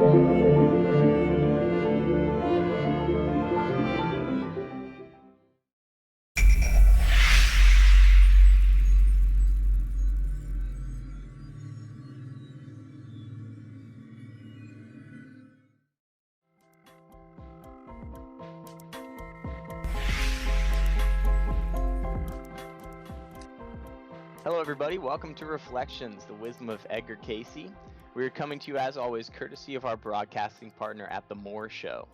Hello, everybody. Welcome to Reflections, the wisdom of Edgar Cayce. We are coming to you, as always, courtesy of our broadcasting partner at The Moore Show.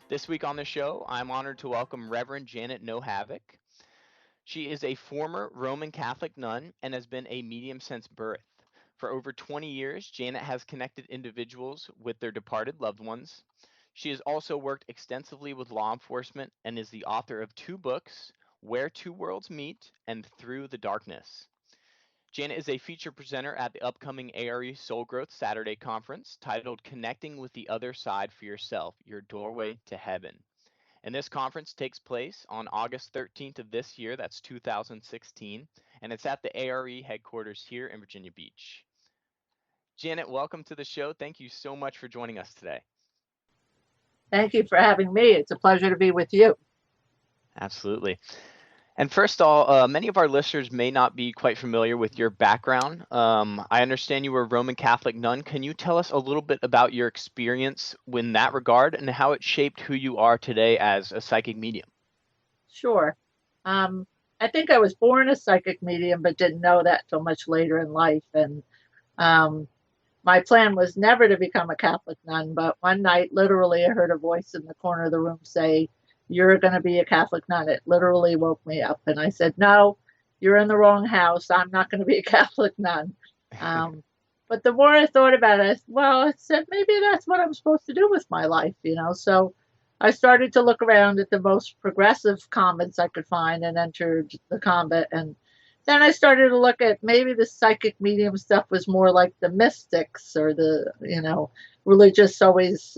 This week on the show, I'm honored to welcome Reverend Janet Nohavec. She is a former Roman Catholic nun and has been a medium since birth. For over 20 years, Janet has connected individuals with their departed loved ones. She has also worked extensively with law enforcement and is the author of 2 books, Where Two Worlds Meet and Through the Darkness. Janet is a feature presenter at the upcoming A.R.E. Soul Growth Saturday conference titled Connecting with the Other Side for Yourself, Your Doorway to Heaven. And this conference takes place on August 13th of this year, that's 2016, and it's at the A.R.E. headquarters here in Virginia Beach. Janet, welcome to the show. Thank you so much for joining us today. Thank you for having me. It's a pleasure to be with you. Absolutely. And first of all, many of our listeners may not be quite familiar with your background. I understand you were a Roman Catholic nun. Can you tell us a little bit about your experience in that regard and how it shaped who you are today as a psychic medium? Sure. I think I was born a psychic medium, but didn't know that till much later in life. And my plan was never to become a Catholic nun, but one night, literally, I heard a voice in the corner of the room say, "You're going to be a Catholic nun." It literally woke me up. And I said, "No, you're in the wrong house. I'm not going to be a Catholic nun." But the more I thought about it, I said, maybe that's what I'm supposed to do with my life, So I started to look around at the most progressive convents I could find and entered the convent. And then I started to look at maybe the psychic medium stuff was more like the mystics or the, religious always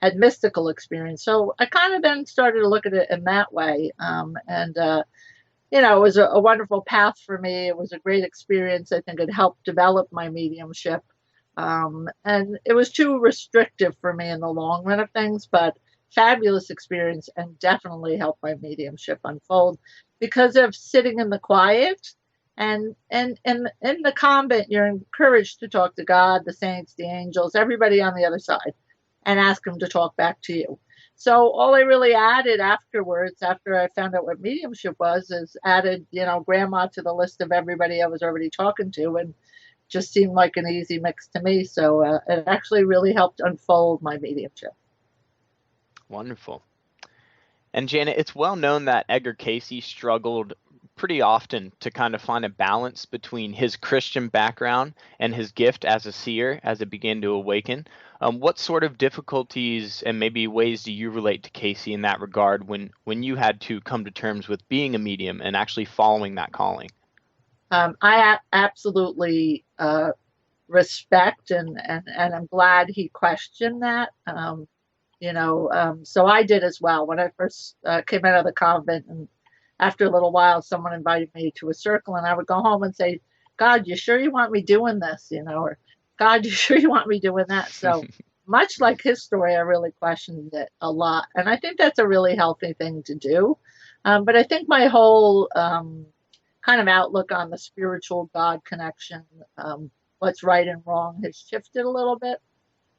had mystical experience. So I kind of then started to look at it in that way. It was a wonderful path for me. It was a great experience. I think it helped develop my mediumship. And it was too restrictive for me in the long run of things, but fabulous experience and definitely helped my mediumship unfold because of sitting in the quiet. And in the convent, you're encouraged to talk to God, the saints, the angels, everybody on the other side, and ask them to talk back to you. So all I really added afterwards, after I found out what mediumship was, is added, grandma to the list of everybody I was already talking to, and just seemed like an easy mix to me. So it actually really helped unfold my mediumship. Wonderful. And Janet, it's well known that Edgar Cayce struggled pretty often to kind of find a balance between his Christian background and his gift as a seer as it began to awaken. What sort of difficulties and maybe ways do you relate to Cayce in that regard when you had to come to terms with being a medium and actually following that calling? I absolutely respect and I'm glad he questioned that. So I did as well. When I first came out of the convent, and after a little while, someone invited me to a circle, and I would go home and say, "God, you sure you want me doing this?" Or "God, you sure you want me doing that?" So much like his story, I really questioned it a lot. And I think that's a really healthy thing to do. But I think my whole kind of outlook on the spiritual God connection, what's right and wrong, has shifted a little bit.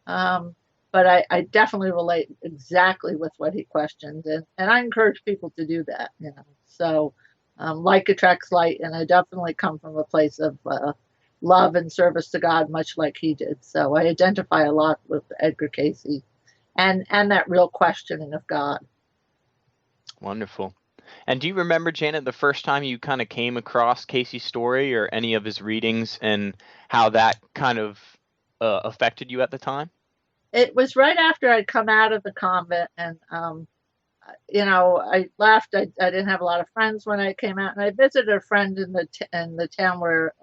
But I definitely relate exactly with what he questioned. And I encourage people to do that, So like attracts like, and I definitely come from a place of love and service to God, much like he did. So I identify a lot with Edgar Cayce and that real questioning of God. Wonderful. And do you remember, Janet, the first time you kind of came across Cayce's story or any of his readings and how that kind of affected you at the time? It was right after I'd come out of the convent, and I left. I didn't have a lot of friends when I came out, and I visited a friend in the town where,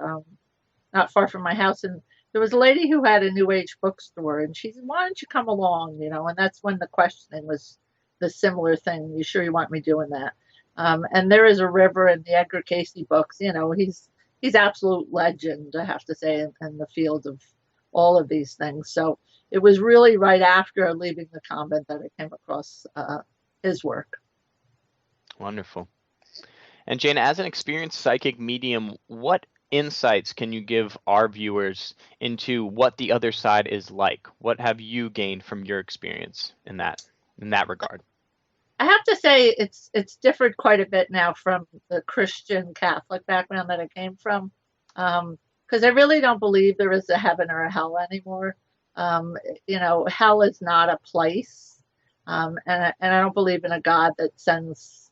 not far from my house, and there was a lady who had a New Age bookstore, and she said, "Why don't you come along?" And that's when the questioning was the similar thing. "You sure you want me doing that?" And there is a river in the Edgar Cayce books. He's absolute legend, I have to say, in the field of all of these things. So it was really right after leaving the convent that I came across his work. Wonderful. And Jana, as an experienced psychic medium, what insights can you give our viewers into what the other side is like? What have you gained from your experience in that regard? I have to say it's differed quite a bit now from the Christian Catholic background that I came from, because I really don't believe there is a heaven or a hell anymore. Um, Hell is not a place, and I don't believe in a God that sends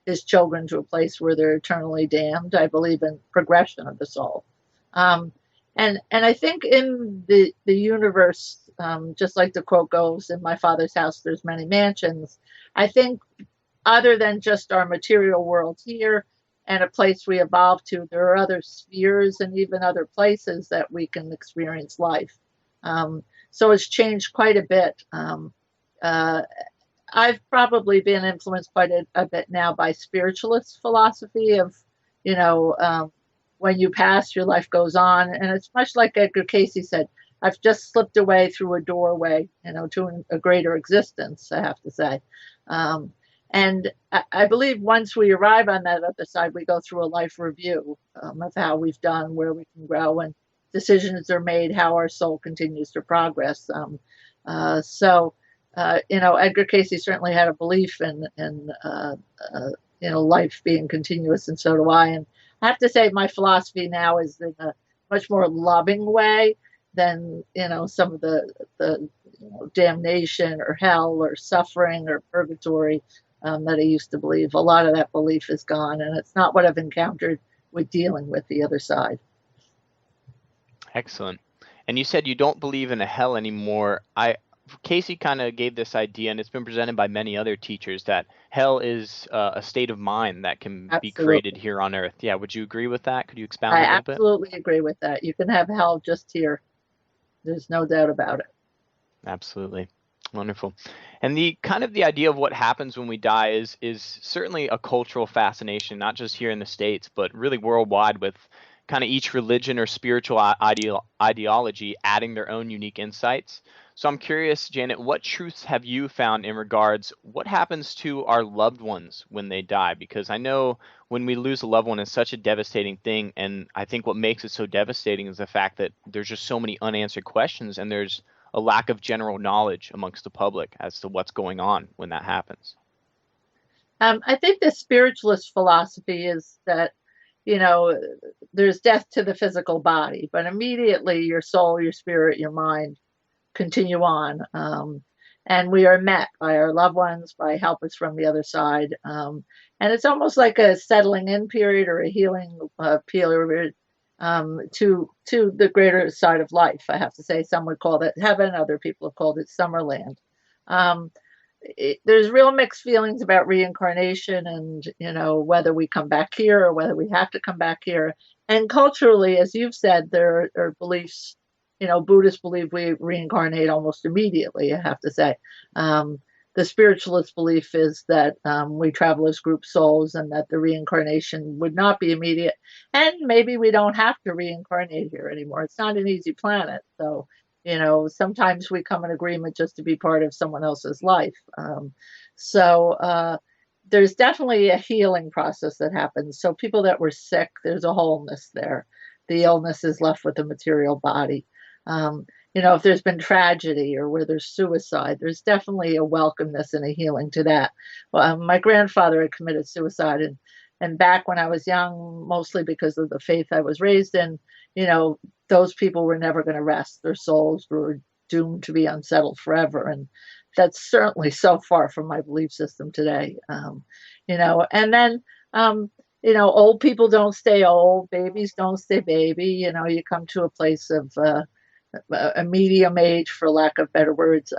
his children to a place where they're eternally damned. I believe in progression of the soul, um, and I think in the universe, just like the quote goes, "In my Father's house, there's many mansions." I think other than just our material world here and a place we evolve to, there are other spheres and even other places that we can experience life. So it's changed quite a bit. I've probably been influenced quite a bit now by spiritualist philosophy of, you know, um, when you pass, your life goes on. And it's much like Edgar Cayce said, I've just slipped away through a doorway, to a greater existence, I have to say. Um, and I believe once we arrive on that other side, we go through a life review of how we've done, where we can grow, and decisions are made, how our soul continues to progress. Edgar Cayce certainly had a belief in life being continuous, and so do I. And I have to say, my philosophy now is in a much more loving way than some of the damnation or hell or suffering or purgatory that I used to believe. A lot of that belief is gone, and it's not what I've encountered with dealing with the other side. Excellent. And you said you don't believe in a hell anymore. Cayce kind of gave this idea, and it's been presented by many other teachers, that hell is a state of mind that can be created here on Earth. Yeah, would you agree with that? Could you expound a little bit? I absolutely agree with that. You can have hell just here. There's no doubt about it. Absolutely. Wonderful. And the idea of what happens when we die is certainly a cultural fascination, not just here in the States, but really worldwide, with kind of each religion or spiritual ideology adding their own unique insights. So I'm curious, Janet, what truths have you found in regards what happens to our loved ones when they die? Because I know when we lose a loved one, it's such a devastating thing. And I think what makes it so devastating is the fact that there's just so many unanswered questions, and there's a lack of general knowledge amongst the public as to what's going on when that happens. I think the spiritualist philosophy is that, there's death to the physical body, but immediately your soul, your spirit, your mind continue on. And we are met by our loved ones, by helpers from the other side. And it's almost like a settling in period or a healing period to the greater side of life. I have to say, some would call it heaven, other people have called it Summerland. There's real mixed feelings about reincarnation and whether we come back here or whether we have to come back here. And culturally, as you've said, there are beliefs. Buddhists believe we reincarnate almost immediately, I have to say. The spiritualist belief is that we travel as group souls and that the reincarnation would not be immediate. And maybe we don't have to reincarnate here anymore. It's not an easy planet. So, sometimes we come in agreement just to be part of someone else's life. There's definitely a healing process that happens. So people that were sick, there's a wholeness there. The illness is left with the material body. If there's been tragedy or where there's suicide, there's definitely a welcomeness and a healing to that. Well, my grandfather had committed suicide, and back when I was young, mostly because of the faith I was raised in, those people were never going to rest. Their souls were doomed to be unsettled forever. And that's certainly so far from my belief system today. And then, old people don't stay old, babies don't stay baby. You come to a place of a medium age, for lack of better words.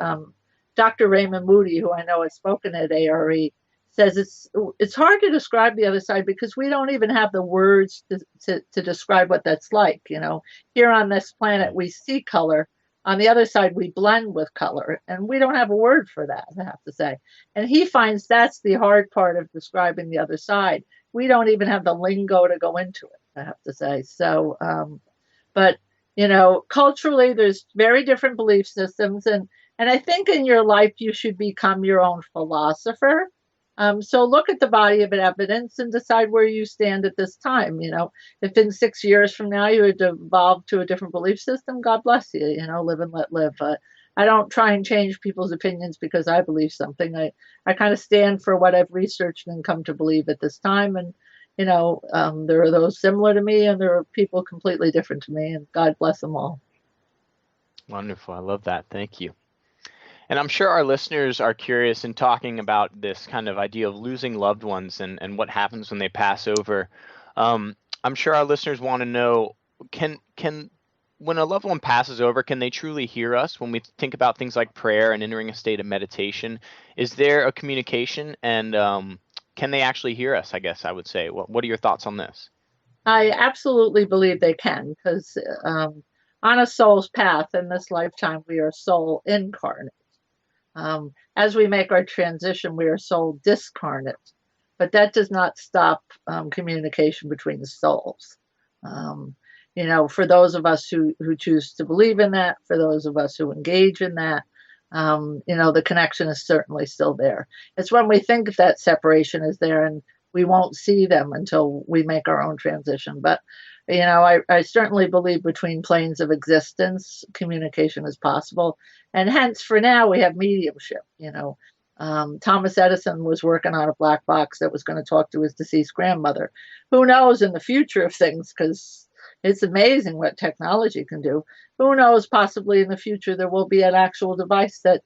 Dr. Raymond Moody, who I know has spoken at A.R.E, says it's hard to describe the other side because we don't even have the words to describe what that's like. Here on this planet, we see color. On the other side, we blend with color, and we don't have a word for that, I have to say. And he finds that's the hard part of describing the other side. We don't even have the lingo to go into it, I have to say. So, but Culturally, there's very different belief systems, and I think in your life you should become your own philosopher. So look at the body of evidence and decide where you stand at this time. If in 6 years from now you had evolved to a different belief system, God bless you. Live and let live. I don't try and change people's opinions because I believe something. I kind of stand for what I've researched and come to believe at this time. And there are those similar to me, and there are people completely different to me, and God bless them all. Wonderful. I love that. Thank you. And I'm sure our listeners are curious in talking about this kind of idea of losing loved ones and what happens when they pass over. I'm sure our listeners want to know, can when a loved one passes over, can they truly hear us when we think about things like prayer and entering a state of meditation? Is there a communication, and can they actually hear us, I guess I would say? What are your thoughts on this? I absolutely believe they can, because on a soul's path in this lifetime, we are soul incarnate. As we make our transition, we are soul discarnate, but that does not stop communication between the souls. For those of us who choose to believe in that, for those of us who engage in that, the connection is certainly still there. It's when we think that separation is there and we won't see them until we make our own transition. But, I certainly believe between planes of existence, communication is possible. And hence, for now, we have mediumship. Thomas Edison was working on a black box that was going to talk to his deceased grandmother. Who knows in the future of things, because it's amazing what technology can do. Who knows, possibly in the future there will be an actual device that,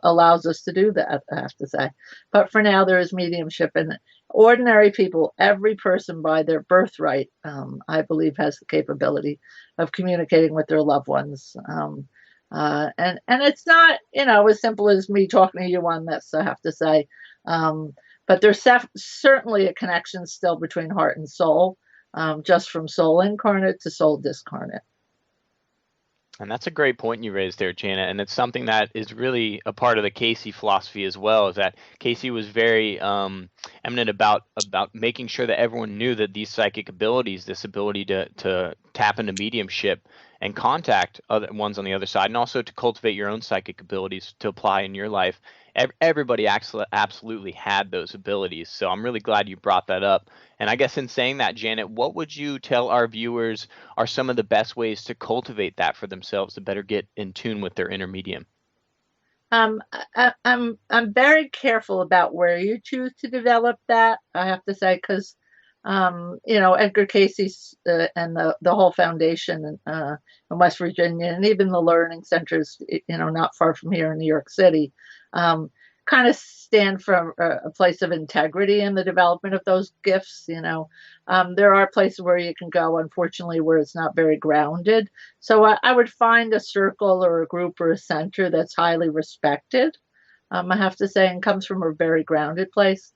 allows us to do that, I have to say. But for now, there is mediumship, and ordinary people, every person by their birthright, I believe, has the capability of communicating with their loved ones. And it's not, as simple as me talking to you on this, I have to say. But there's certainly a connection still between heart and soul, just from soul incarnate to soul discarnate. And that's a great point you raised there, Janet. And it's something that is really a part of the Cayce philosophy as well, is that Cayce was very eminent about making sure that everyone knew that these psychic abilities, this ability to tap into mediumship and contact other ones on the other side, and also to cultivate your own psychic abilities to apply in your life. Everybody absolutely had those abilities. So I'm really glad you brought that up. And I guess in saying that, Janet, what would you tell our viewers are some of the best ways to cultivate that for themselves to better get in tune with their inner medium? I'm very careful about where you choose to develop that, I have to say, because Edgar Cayce and the whole foundation in West Virginia, and even the learning centers, not far from here in New York City, kind of stand for a place of integrity in the development of those gifts. There are places where you can go, unfortunately, where it's not very grounded. So I would find a circle or a group or a center that's highly respected, I have to say, and comes from a very grounded place.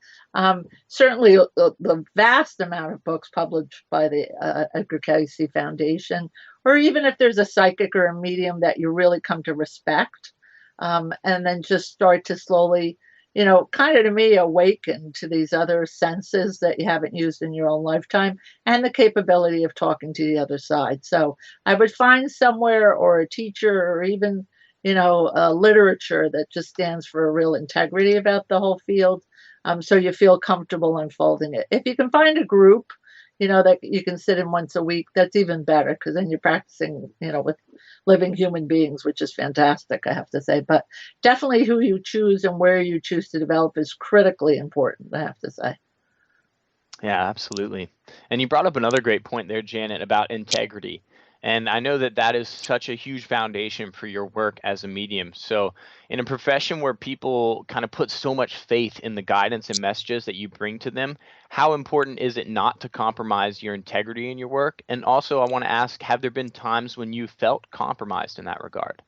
Certainly, the vast amount of books published by the Edgar Cayce Foundation, or even if there's a psychic or a medium that you really come to respect, and then just start to slowly, kind of, to me, awaken to these other senses that you haven't used in your own lifetime, and the capability of talking to the other side. So I would find somewhere, or a teacher, or even literature that just stands for a real integrity about the whole field, so you feel comfortable unfolding it. If you can find a group, that you can sit in once a week, that's even better, because then you're practicing, with living human beings, which is fantastic, I have to say. But definitely who you choose and where you choose to develop is critically important, I have to say. Yeah, absolutely. And you brought up another great point there, Janet, about integrity. And I know that that is such a huge foundation for your work as a medium. So, in a profession where people kind of put so much faith in the guidance and messages that you bring to them, how important is it not to compromise your integrity in your work? And also, I want to ask, have there been times when you felt compromised in that regard?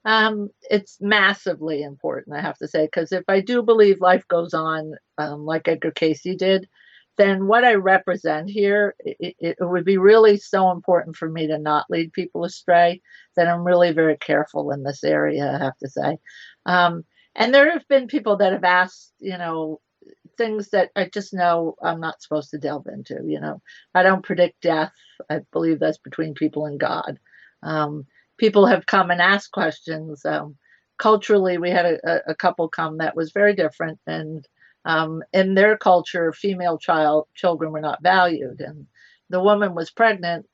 It's massively important, I have to say, because if I do believe life goes on, like Edgar Cayce did, then what I represent here, it would be really so important for me to not lead people astray, that I'm really very careful in this area, I have to say. And there have been people that have asked, things that I just know I'm not supposed to delve into. I don't predict death. I believe that's between people and God. Um, People have come and asked questions. Culturally, we had a couple come that was very different, and in their culture, female children were not valued, and the woman was pregnant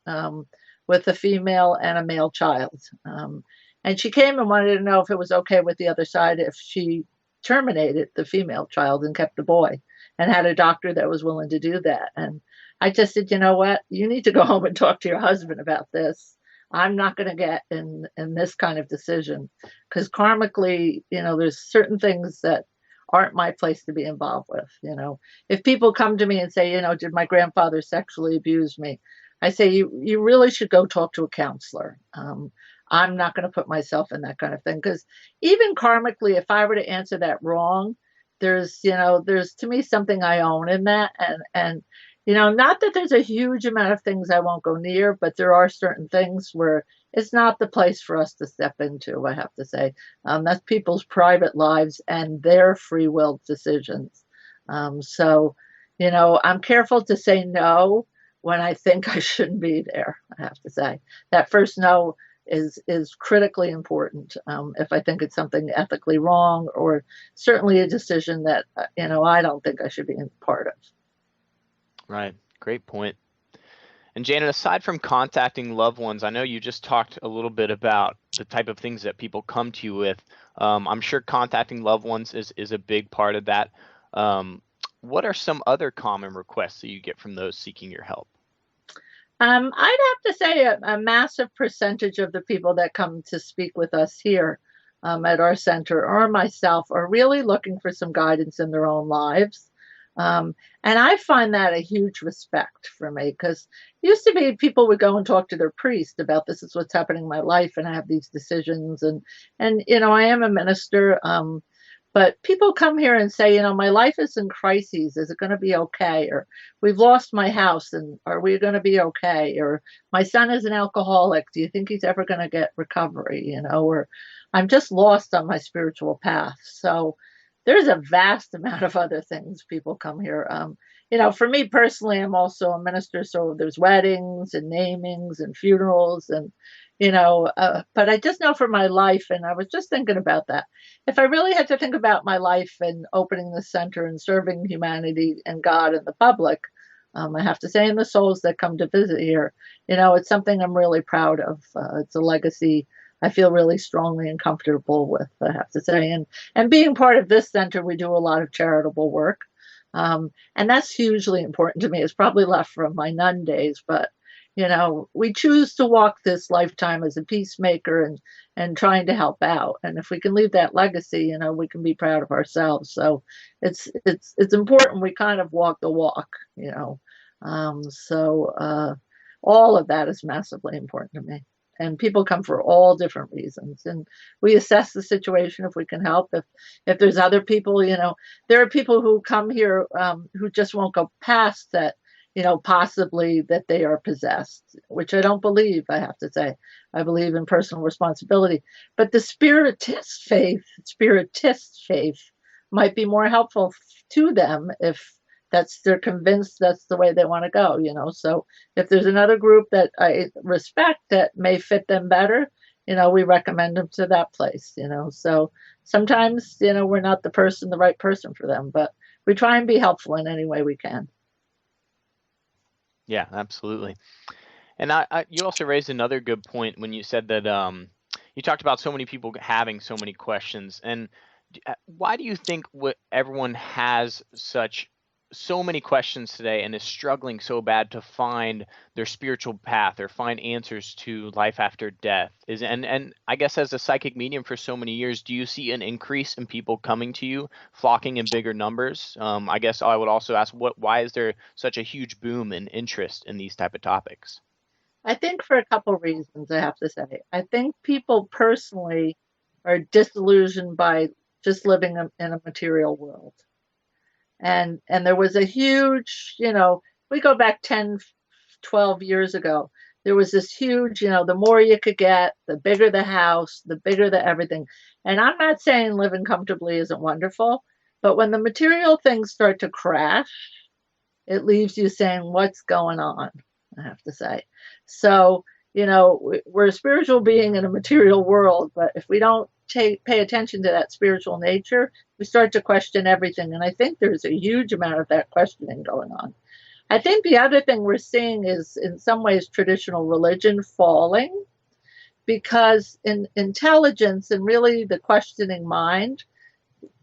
with a female and a male child. And she came and wanted to know if it was okay with the other side if she terminated the female child and kept the boy, and had a doctor that was willing to do that. And I just said, you know what? You need to go home and talk to your husband about this. I'm not going to get in this kind of decision, because karmically, there's certain things that aren't my place to be involved with. If people come to me and say, did my grandfather sexually abuse me? I say, you really should go talk to a counselor. I'm not going to put myself in that kind of thing, because even karmically, if I were to answer that wrong, there's to me something I own in that. And not that there's a huge amount of things I won't go near, but there are certain things where it's not the place for us to step into, I have to say. That's people's private lives and their free will decisions. So, I'm careful to say no when I think I shouldn't be there, I have to say. That first no is critically important, if I think it's something ethically wrong, or certainly a decision that, I don't think I should be in part of. Right. Great point. And Janet, aside from contacting loved ones, I know you just talked a little bit about the type of things that people come to you with. I'm sure contacting loved ones is a big part of that. What are some other common requests that you get from those seeking your help? I'd have to say a massive percentage of the people that come to speak with us here at our center, or myself, are really looking for some guidance in their own lives. And I find that a huge respect for me, because used to be people would go and talk to their priest about, this is what's happening in my life, and I have these decisions, and I am a minister. But people come here and say, my life is in crises. Is it going to be okay? Or we've lost my house, and are we going to be okay? Or my son is an alcoholic. Do you think he's ever going to get recovery? Or I'm just lost on my spiritual path. So there's a vast amount of other things people come here. For me personally, I'm also a minister, so there's weddings and namings and funerals, and but I just know for my life, and I was just thinking about that. If I really had to think about my life and opening the center and serving humanity and God and the public, I have to say, in the souls that come to visit here, it's something I'm really proud of. It's a legacy I feel really strongly and comfortable with, I have to say. And being part of this center, we do a lot of charitable work. And that's hugely important to me. It's probably left from my nun days, but we choose to walk this lifetime as a peacemaker and trying to help out. And if we can leave that legacy, we can be proud of ourselves. So it's important we kind of walk the walk. All of that is massively important to me. And people come for all different reasons, and we assess the situation if we can help. If there's other people, there are people who come here who just won't go past that, possibly that they are possessed, which I don't believe, I have to say. I believe in personal responsibility. But the spiritist faith might be more helpful to them if they're convinced that's the way they want to go. So if there's another group that I respect that may fit them better, we recommend them to that place. So sometimes, we're not the right person for them, but we try and be helpful in any way we can. Yeah, absolutely. And you also raised another good point when you said that you talked about so many people having so many questions. And why do you think everyone has so many questions today and is struggling so bad to find their spiritual path or find answers to life after death? And I guess as a psychic medium for so many years, do you see an increase in people coming to you, flocking in bigger numbers? I guess I would also ask, why is there such a huge boom in interest in these type of topics? I think for a couple of reasons, I have to say. I think people personally are disillusioned by just living in a material world. And there was a huge, we go back 10, 12 years ago, there was this huge, the more you could get, the bigger the house, the bigger the everything. And I'm not saying living comfortably isn't wonderful, But when the material things start to crash, it leaves you saying, what's going on? I have to say. So, we're a spiritual being in a material world, but if we don't pay attention to that spiritual nature, we start to question everything. And I think there's a huge amount of that questioning going on. I think the other thing we're seeing is, in some ways, traditional religion falling, because in intelligence and really the questioning mind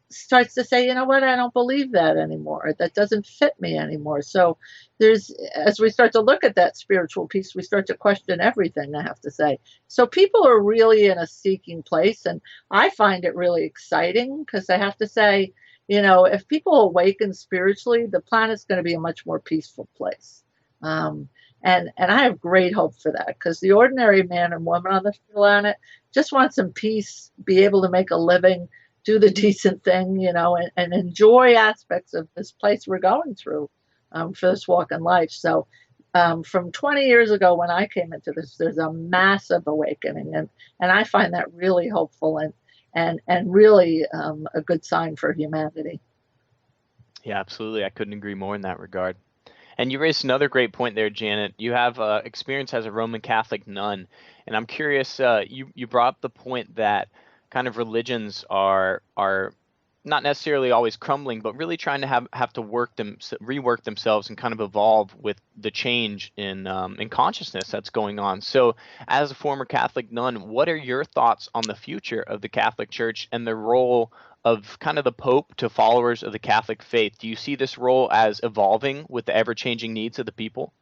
starts to say, you know what, I don't believe that anymore. That doesn't fit me anymore. So as we start to look at that spiritual piece, we start to question everything, I have to say. So people are really in a seeking place. And I find it really exciting because I have to say, if people awaken spiritually, the planet's going to be a much more peaceful place. And I have great hope for that, because the ordinary man and woman on this planet just want some peace, be able to make a living, do the decent thing, and enjoy aspects of this place we're going through for this walk in life. So from 20 years ago when I came into this, there's a massive awakening, and I find that really hopeful and really a good sign for humanity. Yeah, absolutely. I couldn't agree more in that regard. And you raised another great point there, Janet. You have experience as a Roman Catholic nun, and I'm curious. You brought up the point that kind of religions are not necessarily always crumbling, but really trying to have to rework themselves and kind of evolve with the change in consciousness that's going on. So, as a former Catholic nun, what are your thoughts on the future of the Catholic Church and the role of kind of the Pope to followers of the Catholic faith? Do you see this role as evolving with the ever-changing needs of the people?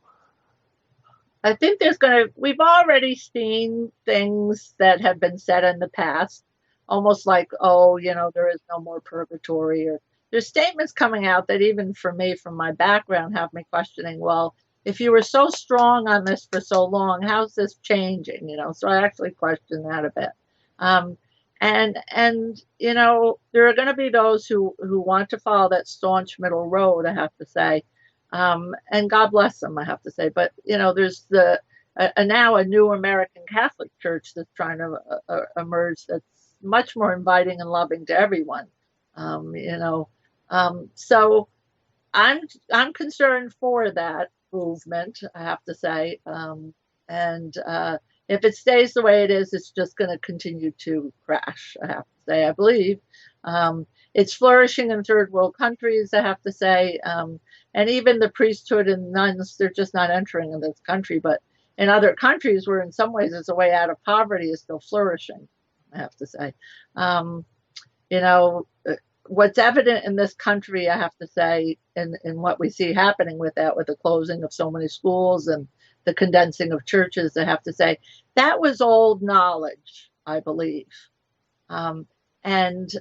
I think we've already seen things that have been said in the past, almost like, oh, there is no more purgatory, or there's statements coming out that even for me, from my background, have me questioning, well, if you were so strong on this for so long, how's this changing? So I actually question that a bit. Um, and there are going to be those who want to follow that staunch middle road, I have to say. And God bless them, I have to say. But there's now a new American Catholic Church that's trying to emerge, that's much more inviting and loving to everyone. So I'm concerned for that movement, I have to say. And if it stays the way it is, it's just going to continue to crash, I have to say, I believe. It's flourishing in third world countries, I have to say. And even the priesthood and nuns, they're just not entering in this country. But in other countries where in some ways it's a way out of poverty, is still flourishing, I have to say. You know, what's evident in this country, I have to say, in what we see happening with that, with the closing of so many schools and the condensing of churches, I have to say, that was old knowledge, I believe. And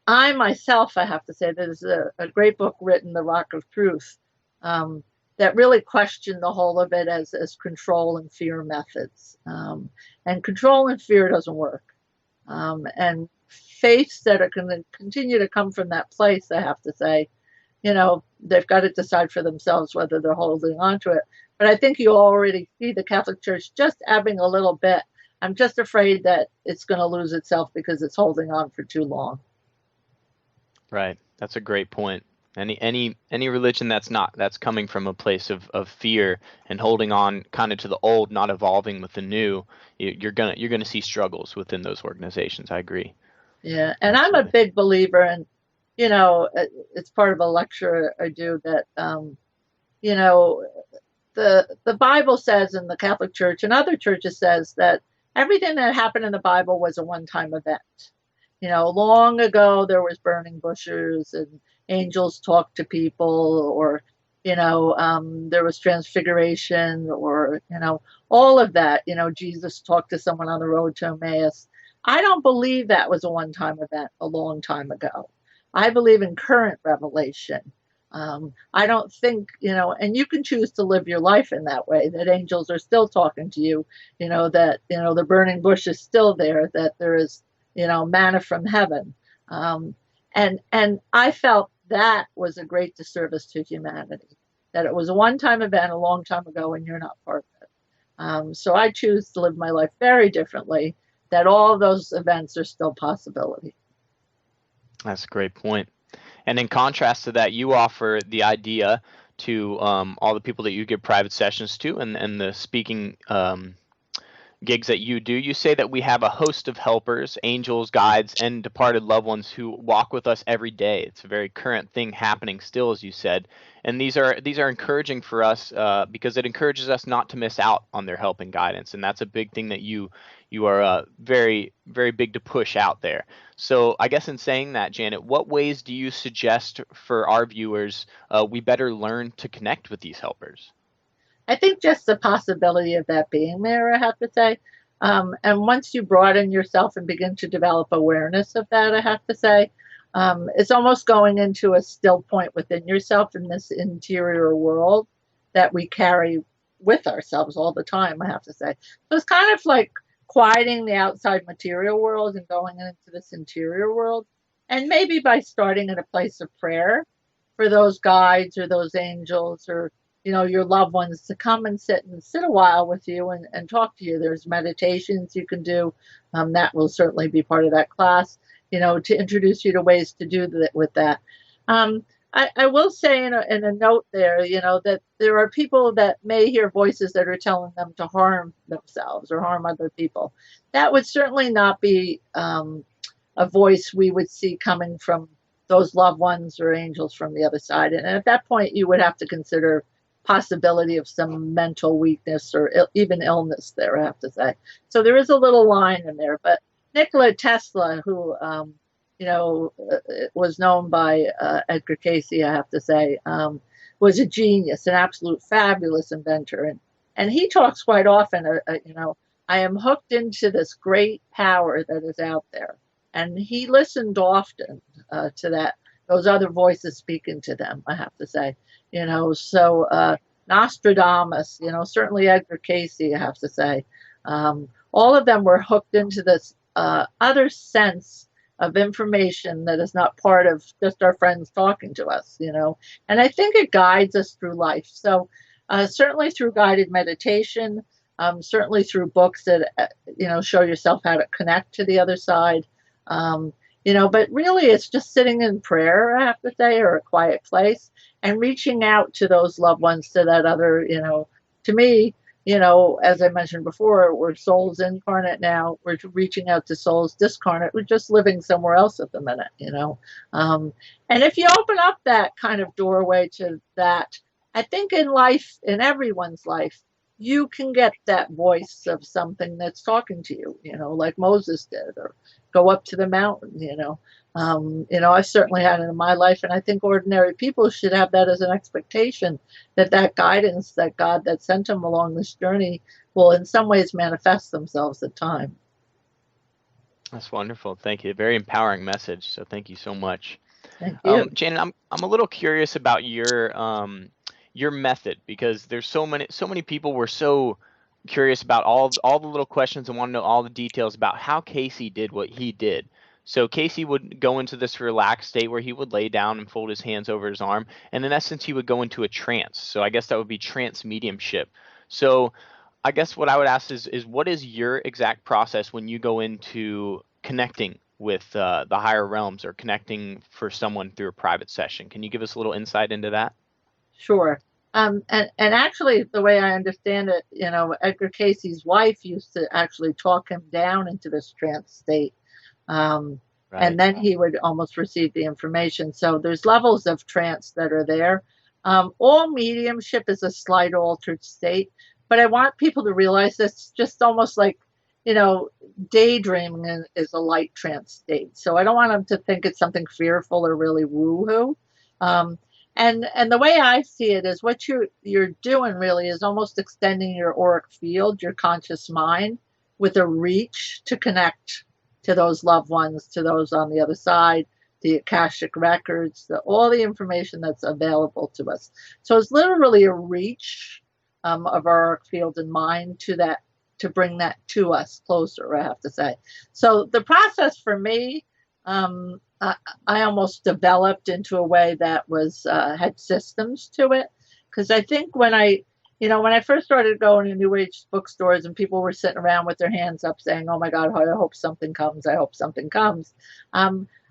I myself, I have to say, there's a great book written, The Rock of Truth, that really questioned the whole of it as control and fear methods. And control and fear doesn't work. And faiths that are going to continue to come from that place, I have to say, they've got to decide for themselves whether they're holding on to it. But I think you already see the Catholic Church just ebbing a little bit. I'm just afraid that it's going to lose itself because it's holding on for too long. Right. That's a great point. Any religion that's coming from a place of fear and holding on kind of to the old, not evolving with the new, you're gonna see struggles within those organizations. I agree. Yeah, and absolutely. I'm a big believer, and it's part of a lecture I do, that the Bible says, in the Catholic Church and other churches says, that everything that happened in the Bible was a one-time event. Long ago there was burning bushes and angels talked to people, or there was transfiguration, or all of that. Jesus talked to someone on the road to Emmaus. I don't believe that was a one-time event a long time ago. I believe in current revelation. I don't think, and you can choose to live your life in that way, that angels are still talking to you, that, the burning bush is still there, that there is, manna from heaven. And I felt that was a great disservice to humanity, that it was a one-time event a long time ago and you're not part of it. So I choose to live my life very differently, that all of those events are still possibility. That's a great point. And in contrast to that, you offer the idea to all the people that you give private sessions to, and the speaking gigs that you do, you say that we have a host of helpers, angels, guides, and departed loved ones who walk with us every day. It's a very current thing happening still, as you said, and these are encouraging for us because it encourages us not to miss out on their help and guidance, and that's a big thing that you are very very big to push out there. So I guess in saying that, Janet, what ways do you suggest for our viewers we better learn to connect with these helpers? I think just the possibility of that being there, I have to say. And once you broaden yourself and begin to develop awareness of that, I have to say, it's almost going into a still point within yourself in this interior world that we carry with ourselves all the time, I have to say. So it's kind of like quieting the outside material world and going into this interior world. And maybe by starting in a place of prayer for those guides or those angels or your loved ones to come and sit a while with you and talk to you. There's meditations you can do. That will certainly be part of that class, to introduce you to ways to do that with that. I will say in a note there, that there are people that may hear voices that are telling them to harm themselves or harm other people. That would certainly not be a voice we would see coming from those loved ones or angels from the other side. And at that point, you would have to consider possibility of some mental weakness or even illness there, I have to say. So there is a little line in there. But Nikola Tesla, who, was known by Edgar Cayce, I have to say, was a genius, an absolute fabulous inventor. And he talks quite often, I am hooked into this great power that is out there. And he listened often to those other voices speaking to them, I have to say. So Nostradamus, certainly Edgar Cayce, I have to say. All of them were hooked into this other sense of information that is not part of just our friends talking to us, And I think it guides us through life. So certainly through guided meditation, certainly through books that, show yourself how to connect to the other side. But really it's just sitting in prayer, I have to say, or a quiet place and reaching out to those loved ones, to that other, to me, as I mentioned before, we're souls incarnate now. We're reaching out to souls discarnate. We're just living somewhere else at the minute. And if you open up that kind of doorway to that, I think in life, in everyone's life, you can get that voice of something that's talking to you, like Moses did, or go up to the mountain. I certainly had it in my life, and I think ordinary people should have that as an expectation that guidance, that God that sent them along this journey will in some ways manifest themselves at time. That's wonderful. Thank you. Very empowering message. So thank you so much. Thank you. Janet, I'm a little curious about your method, because there's so many people were so curious about all the little questions and want to know all the details about how Cayce did what he did. So Cayce would go into this relaxed state where he would lay down and fold his hands over his arm, and in essence he would go into a trance. So I guess that would be trance mediumship. So I guess what I would ask is what is your exact process when you go into connecting with the higher realms or connecting for someone through a private session? Can you give us a little insight into that? Sure. And actually, the way I understand it, Edgar Cayce's wife used to actually talk him down into this trance state. Right. And then he would almost receive the information. So there's levels of trance that are there. All mediumship is a slight altered state, but I want people to realize this just almost like, daydreaming is a light trance state. So I don't want them to think it's something fearful or really woo-hoo. And the way I see it is what you're doing really is almost extending your auric field, your conscious mind, with a reach to connect to those loved ones, to those on the other side, the Akashic records, all the information that's available to us. So it's literally a reach of our auric field and mind to that, to bring that to us closer, I have to say. So the process for me, I almost developed into a way that was had systems to it, because I think when I first started going to New Age bookstores and people were sitting around with their hands up saying, "Oh my God, I hope something comes. I hope something comes."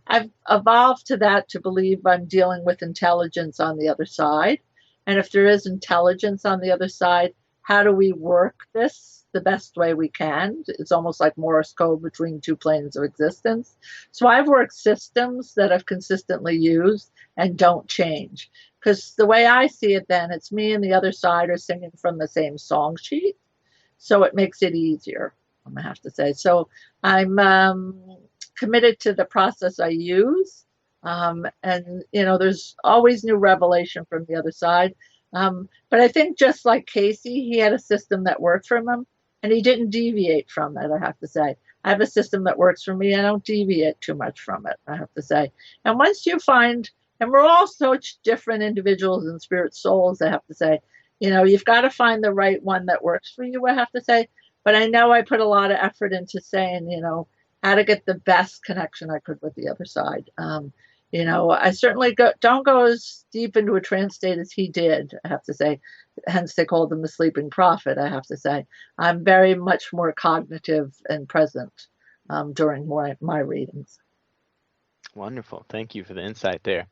I've evolved to that to believe I'm dealing with intelligence on the other side. And if there is intelligence on the other side, how do we work this the best way we can? It's almost like Morse code between two planes of existence. So I've worked systems that I've consistently used and don't change. Because the way I see it, then it's me and the other side are singing from the same song sheet. So it makes it easier, I'm going to have to say. So I'm committed to the process I use. And, there's always new revelation from the other side. But I think just like Cayce, he had a system that worked for him and he didn't deviate from it, I have to say. I have a system that works for me. I don't deviate too much from it, I have to say. And once you find, and we're all such different individuals and spirit souls, I have to say, you've got to find the right one that works for you, I have to say. But I know I put a lot of effort into saying, how to get the best connection I could with the other side. I certainly don't go as deep into a trance state as he did, I have to say. Hence, they called him the sleeping prophet, I have to say. I'm very much more cognitive and present during my readings. Wonderful. Thank you for the insight there.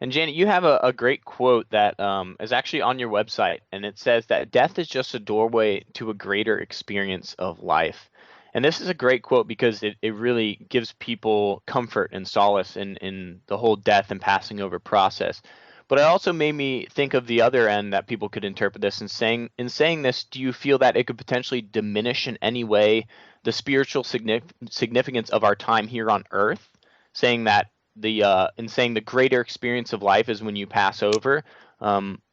And Janet, you have a great quote that is actually on your website, and it says that death is just a doorway to a greater experience of life. And this is a great quote because it really gives people comfort and solace in the whole death and passing over process. But it also made me think of the other end that people could interpret this and saying this, do you feel that it could potentially diminish in any way the spiritual significance of our time here on Earth? Saying that the greater experience of life is when you pass over.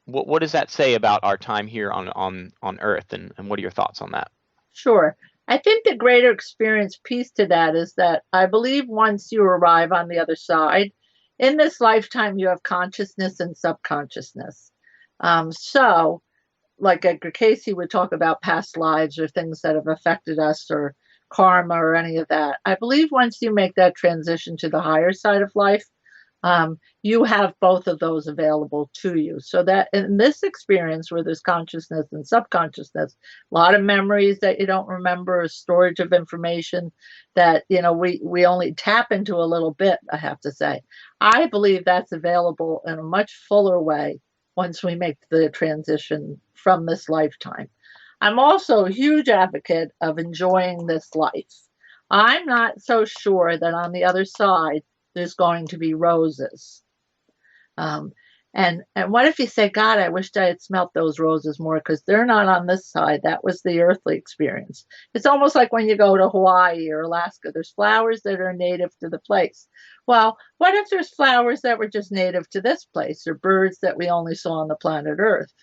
What does that say about our time here on Earth, and what are your thoughts on that? Sure. I think the greater experience piece to that is that I believe once you arrive on the other side, in this lifetime, you have consciousness and subconsciousness. So, like Edgar Cayce would talk about past lives or things that have affected us or karma or any of that. I believe once you make that transition to the higher side of life, you have both of those available to you. So that in this experience where there's consciousness and subconsciousness, a lot of memories that you don't remember, storage of information that we only tap into a little bit, I have to say. I believe that's available in a much fuller way once we make the transition from this lifetime. I'm also a huge advocate of enjoying this life. I'm not so sure that on the other side there's going to be roses. Um, and what if you say, God, I wished I had smelt those roses more because they're not on this side. That was the earthly experience. It's almost like when you go to Hawaii or Alaska, there's flowers that are native to the place. Well, what if there's flowers that were just native to this place or birds that we only saw on the planet Earth?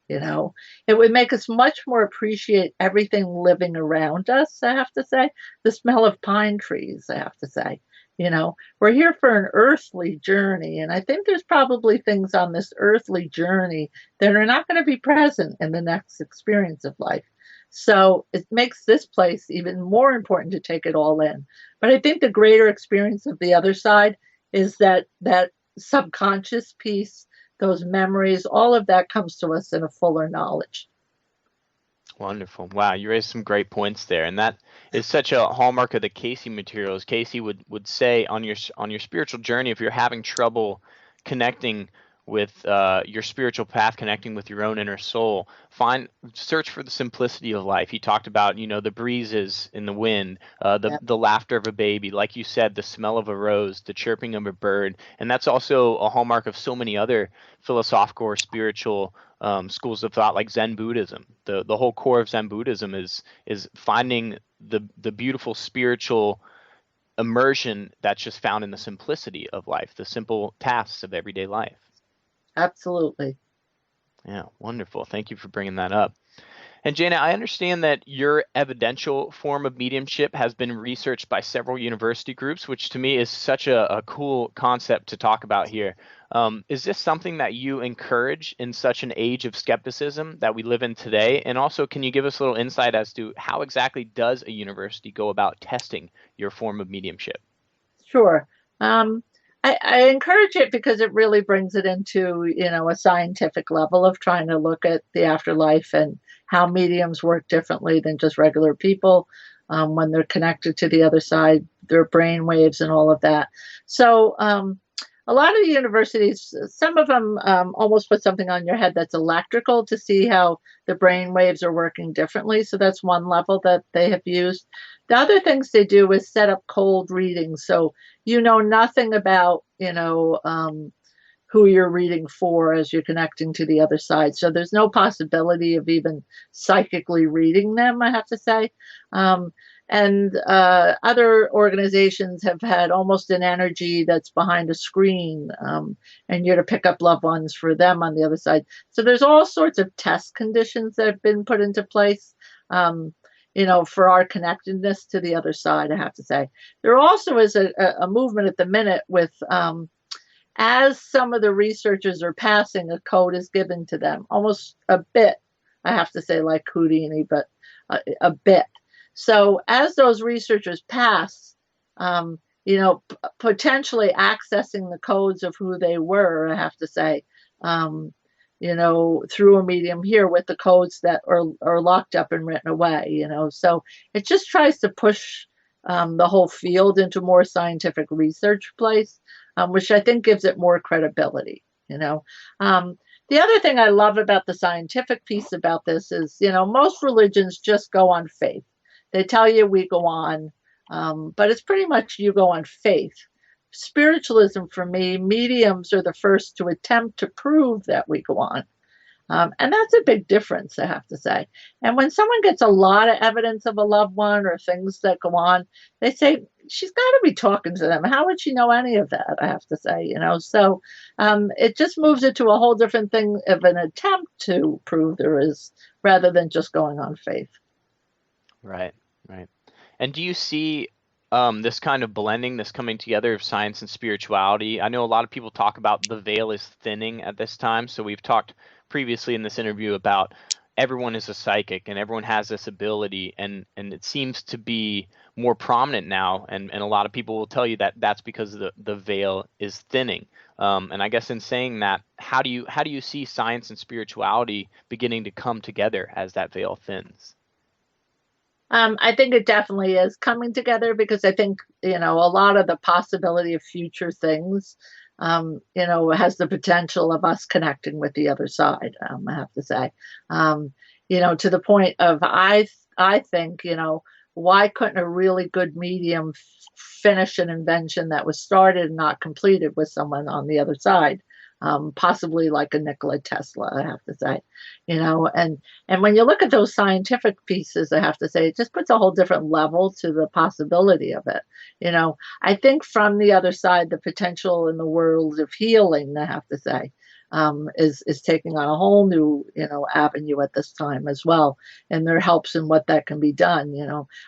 It would make us much more appreciate everything living around us, I have to say. The smell of pine trees, I have to say. We're here for an earthly journey. And I think there's probably things on this earthly journey that are not going to be present in the next experience of life. So it makes this place even more important to take it all in. But I think the greater experience of the other side is that subconscious piece, those memories, all of that comes to us in a fuller knowledge. Wonderful. Wow, you raised some great points there, and that is such a hallmark of the Cayce materials. Cayce would say on your spiritual journey, if you're having trouble connecting with your spiritual path, connecting with your own inner soul, search for the simplicity of life. He talked about the breezes in the wind, the laughter of a baby, like you said, the smell of a rose, the chirping of a bird, and that's also a hallmark of so many other philosophical or spiritual schools of thought, like Zen Buddhism. The whole core of Zen Buddhism is finding the beautiful spiritual immersion that's just found in the simplicity of life, the simple tasks of everyday life. Absolutely. Yeah, wonderful. Thank you for bringing that up. And Jana, I understand that your evidential form of mediumship has been researched by several university groups, which to me is such a cool concept to talk about here. Is this something that you encourage in such an age of skepticism that we live in today? And also, can you give us a little insight as to how exactly does a university go about testing your form of mediumship? Sure. I encourage it because it really brings it into, a scientific level of trying to look at the afterlife and how mediums work differently than just regular people when they're connected to the other side, their brain waves and all of that. So, a lot of the universities, some of them almost put something on your head that's electrical to see how the brain waves are working differently. So that's one level that they have used. The other things they do is set up cold readings. So you know nothing about, who you're reading for as you're connecting to the other side. So there's no possibility of even psychically reading them, I have to say. And other organizations have had almost an energy that's behind a screen, and you're to pick up loved ones for them on the other side. So there's all sorts of test conditions that have been put into place. For our connectedness to the other side, I have to say. There also is a movement at the minute with as some of the researchers are passing, a code is given to them, almost a bit, I have to say, like Houdini, but a bit. So as those researchers pass, potentially accessing the codes of who they were, I have to say, through a medium here with the codes that are locked up and written away, So it just tries to push the whole field into more scientific research place, which I think gives it more credibility, The other thing I love about the scientific piece about this is, most religions just go on faith. They tell you we go on, but it's pretty much you go on faith. Spiritualism, for me, mediums are the first to attempt to prove that we go on. And that's a big difference, I have to say. And when someone gets a lot of evidence of a loved one or things that go on, they say, she's got to be talking to them. How would she know any of that? I have to say, So it just moves it to a whole different thing of an attempt to prove there is, rather than just going on faith. Right, right. And do you see this kind of blending, this coming together of science and spirituality? I know a lot of people talk about the veil is thinning at this time. So we've talked previously in this interview about everyone is a psychic and everyone has this ability, and it seems to be more prominent now. And a lot of people will tell you that that's because the veil is thinning. And I guess in saying that, how do you see science and spirituality beginning to come together as that veil thins? I think it definitely is coming together because I think, a lot of the possibility of future things, has the potential of us connecting with the other side, I have to say. To the point of, I think, why couldn't a really good medium finish an invention that was started and not completed with someone on the other side? Possibly like a Nikola Tesla, I have to say, and when you look at those scientific pieces, I have to say, it just puts a whole different level to the possibility of it. I think from the other side, the potential in the world of healing, I have to say, is taking on a whole new, avenue at this time as well. And there helps in what that can be done.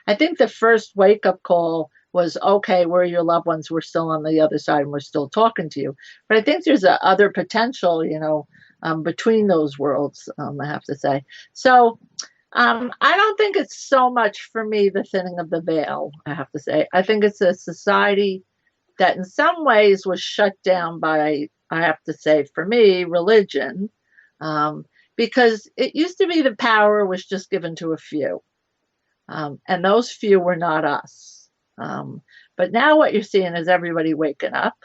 I think the first wake up call was, okay, where are your loved ones? We're still on the other side and we're still talking to you. But I think there's a other potential, between those worlds, I have to say. So I don't think it's so much for me the thinning of the veil, I have to say. I think it's a society that in some ways was shut down by, I have to say, for me, religion, because it used to be the power was just given to a few, and those few were not us. But now what you're seeing is everybody waking up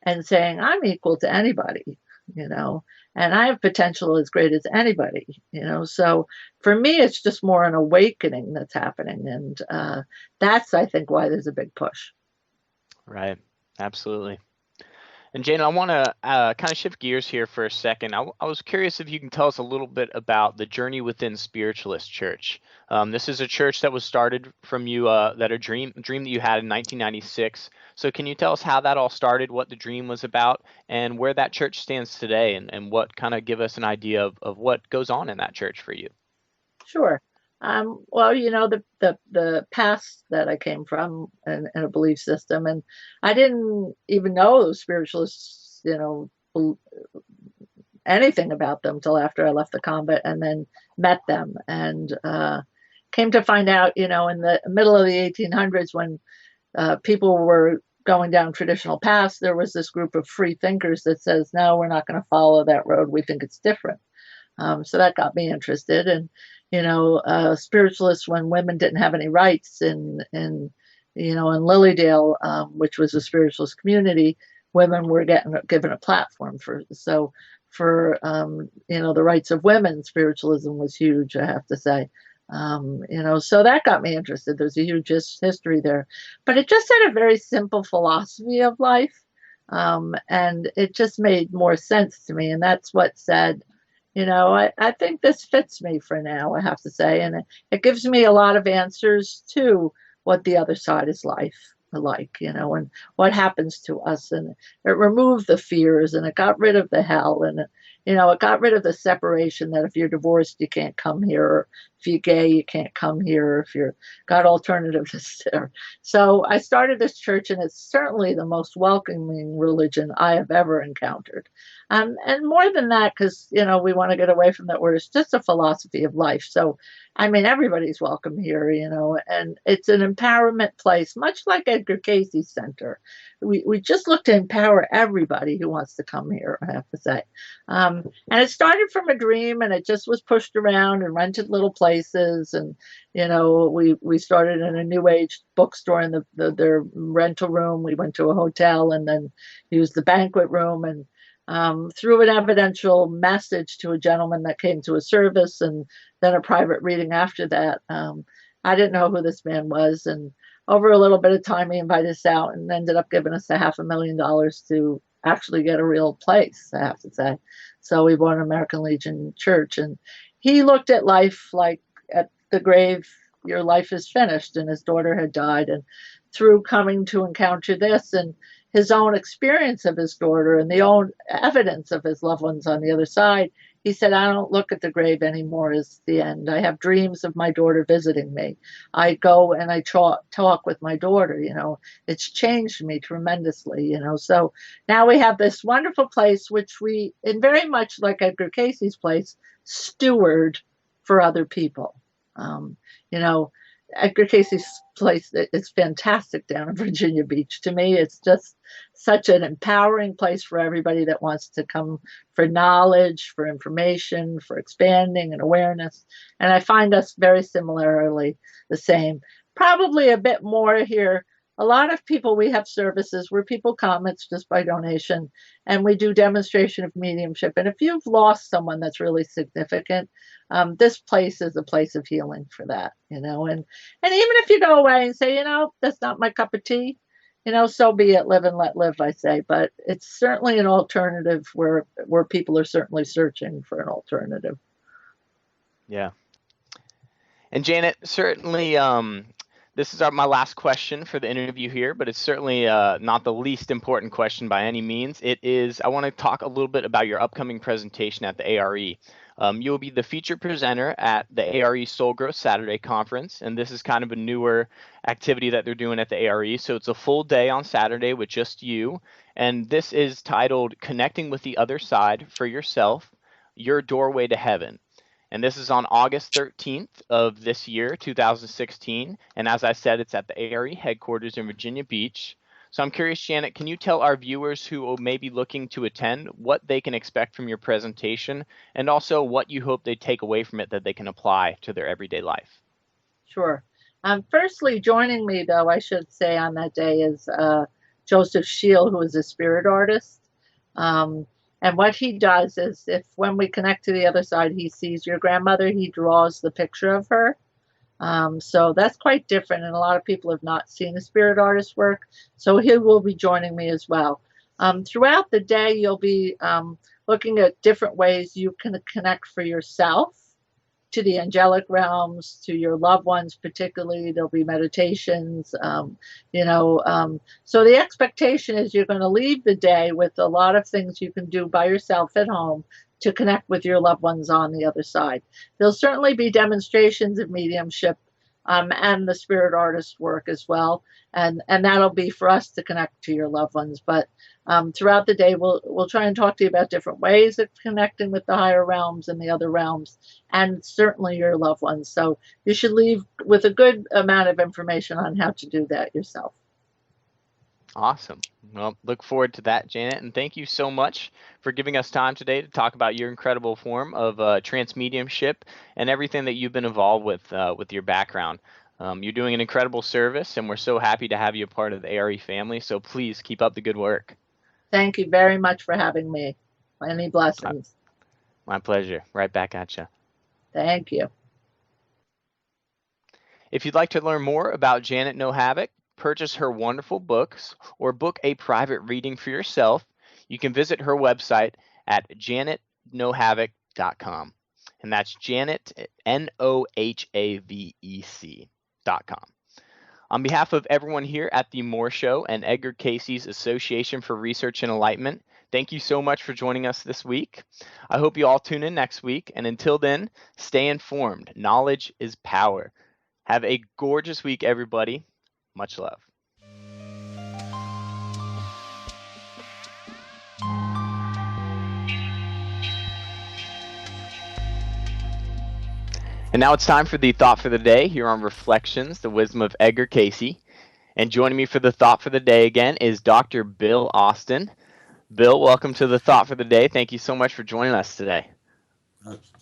and saying, I'm equal to anybody, and I have potential as great as anybody, So for me, it's just more an awakening that's happening. And that's, I think, why there's a big push. Right. Absolutely. And Jane, I want to kind of shift gears here for a second. I was curious if you can tell us a little bit about the Journey Within Spiritualist Church. This is a church that was started from you, that a dream that you had in 1996. So can you tell us how that all started, what the dream was about, and where that church stands today, and what kind of give us an idea of what goes on in that church for you? Sure. Well, the past that I came from and a belief system, and I didn't even know spiritualists, anything about them till after I left the convent and then met them and came to find out, in the middle of the 1800s when people were going down traditional paths, there was this group of free thinkers that says, no, we're not going to follow that road. We think it's different. So that got me interested. And, spiritualists, when women didn't have any rights in Lilydale, which was a spiritualist community, women were given a platform for the rights of women. Spiritualism was huge, I have to say. So that got me interested. There's a huge history there, but it just had a very simple philosophy of life. And it just made more sense to me. And that's what said, I think this fits me for now, I have to say. And it gives me a lot of answers to what the other side is like, and what happens to us. And it removed the fears, and it got rid of the hell. And, it got rid of the separation that if you're divorced, you can't come here. Or if you're gay, you can't come here. Or if you're got alternatives there. So I started this church, and it's certainly the most welcoming religion I have ever encountered. And more than that, because, we want to get away from that word, it's just a philosophy of life. So, I mean, everybody's welcome here, and it's an empowerment place, much like Edgar Cayce's center. We just look to empower everybody who wants to come here, I have to say. And it started from a dream, and it just was pushed around and rented little places. And, we started in a new age bookstore in their rental room. We went to a hotel and then used the banquet room, and through an evidential message to a gentleman that came to a service and then a private reading after that. I didn't know who this man was. And over a little bit of time, he invited us out and ended up giving us $500,000 to actually get a real place, I have to say. So we bought an American Legion church. And he looked at life like at the grave, your life is finished. And his daughter had died. And through coming to encounter this and his own experience of his daughter and the own evidence of his loved ones on the other side, he said, I don't look at the grave anymore as the end. I have dreams of my daughter visiting me. I go and I talk with my daughter, It's changed me tremendously, So now we have this wonderful place, which we, and very much like Edgar Cayce's place, steward for other people. You know, Edgar Cayce's place is fantastic down in Virginia Beach. To me, it's just such an empowering place for everybody that wants to come for knowledge, for information, for expanding and awareness. And I find us very similarly the same. Probably a bit more here. A lot of people, we have services where people come, it's just by donation, and we do demonstration of mediumship. And if you've lost someone that's really significant, this place is a place of healing for that, And even if you go away and say, that's not my cup of tea, so be it. Live and let live, I say. But it's certainly an alternative where people are certainly searching for an alternative. Yeah. And Janet, certainly, this is my last question for the interview here, but it's certainly not the least important question by any means. It is, I want to talk a little bit about your upcoming presentation at the A.R.E. You'll be the featured presenter at the A.R.E. Soul Growth Saturday Conference, and this is kind of a newer activity that they're doing at the A.R.E. So it's a full day on Saturday with just you, and this is titled Connecting with the Other Side for Yourself, Your Doorway to Heaven. And this is on August 13th of this year, 2016. And as I said, it's at the A.R.E. headquarters in Virginia Beach. So I'm curious, Janet, can you tell our viewers who may be looking to attend what they can expect from your presentation and also what you hope they take away from it that they can apply to their everyday life? Sure. Firstly, joining me, though, I should say on that day is Joseph Scheel, who is a spirit artist. And what he does is when we connect to the other side, he sees your grandmother, he draws the picture of her. So that's quite different. And a lot of people have not seen a spirit artist work. So he will be joining me as well. Throughout the day, you'll be looking at different ways you can connect for yourself to the angelic realms, to your loved ones, particularly. There'll be meditations, So the expectation is you're going to leave the day with a lot of things you can do by yourself at home to connect with your loved ones on the other side. There'll certainly be demonstrations of mediumship and the spirit artist work as well. And that'll be for us to connect to your loved ones. But throughout the day, we'll try and talk to you about different ways of connecting with the higher realms and the other realms, and certainly your loved ones. So you should leave with a good amount of information on how to do that yourself. Awesome. Well, look forward to that, Janet. And thank you so much for giving us time today to talk about your incredible form of transmediumship and everything that you've been involved with your background. You're doing an incredible service, and we're so happy to have you a part of the A.R.E family. So please keep up the good work. Thank you very much for having me. Many My, blessings. my pleasure. Right back at you. Thank you. If you'd like to learn more about Janet Nohavec, purchase her wonderful books, or book a private reading for yourself, you can visit her website at janetnohavec.com. And that's Janet, Nohavec.com. On behalf of everyone here at the Moore Show and Edgar Cayce's Association for Research and Enlightenment, thank you so much for joining us this week. I hope you all tune in next week. And until then, stay informed. Knowledge is power. Have a gorgeous week, everybody. Much love. And now it's time for the thought for the day here on Reflections, the Wisdom of Edgar Cayce. And joining me for the thought for the day again is Dr. Bill Austin. Bill, welcome to the thought for the day. Thank you so much for joining us today.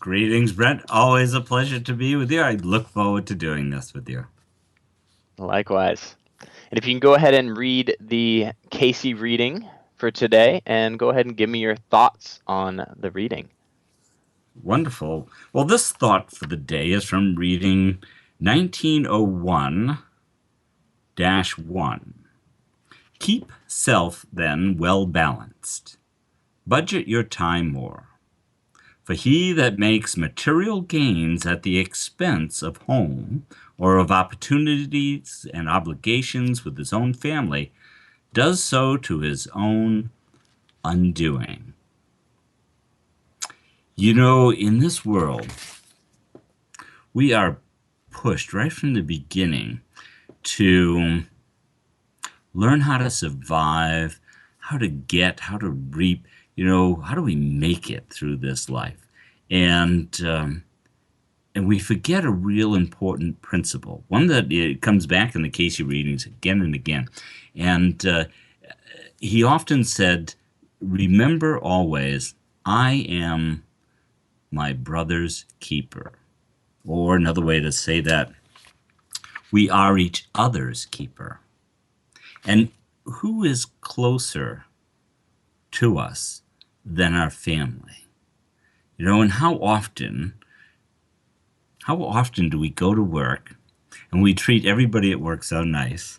Greetings, Brent. Always a pleasure to be with you. I look forward to doing this with you. Likewise. And if you can go ahead and read the Cayce reading for today and go ahead and give me your thoughts on the reading. Wonderful. Well, this thought for the day is from reading 1901-1. Keep self, then, well balanced. Budget your time more. For he that makes material gains at the expense of home or of opportunities and obligations with his own family does so to his own undoing. You know, in this world, we are pushed right from the beginning to learn how to survive, how to get, how to reap, how do we make it through this life? And we forget a real important principle, one that it comes back in the Cayce readings again and again. And he often said, remember always, I am my brother's keeper. Or another way to say that, we are each other's keeper. And who is closer to us than our family? And how often do we go to work and we treat everybody at work so nice,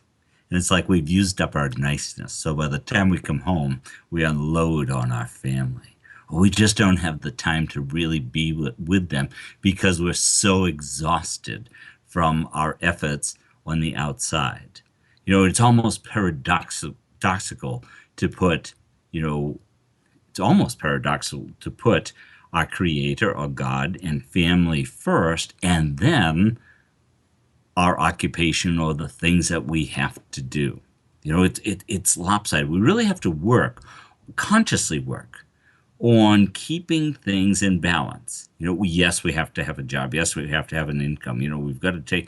and it's like we've used up our niceness. So by the time we come home, we unload on our family. We just don't have the time to really be with them because we're so exhausted from our efforts on the outside. It's almost paradoxical to put, our Creator or God and family first, and then our occupation or the things that we have to do. It's lopsided. We really have to consciously work on keeping things in balance. Yes, we have to have a job. Yes, we have to have an income. We've got to